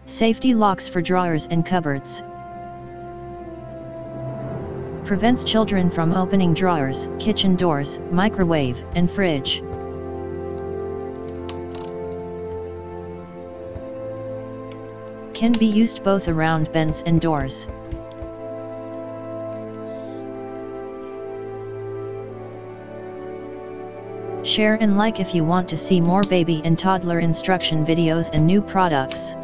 Safety locks for drawers and cupboards. Prevents children from opening drawers, kitchen doors, microwave, and fridge. Can be used both around bends and doors. Share and like if you want to see more baby and toddler instruction videos and new products.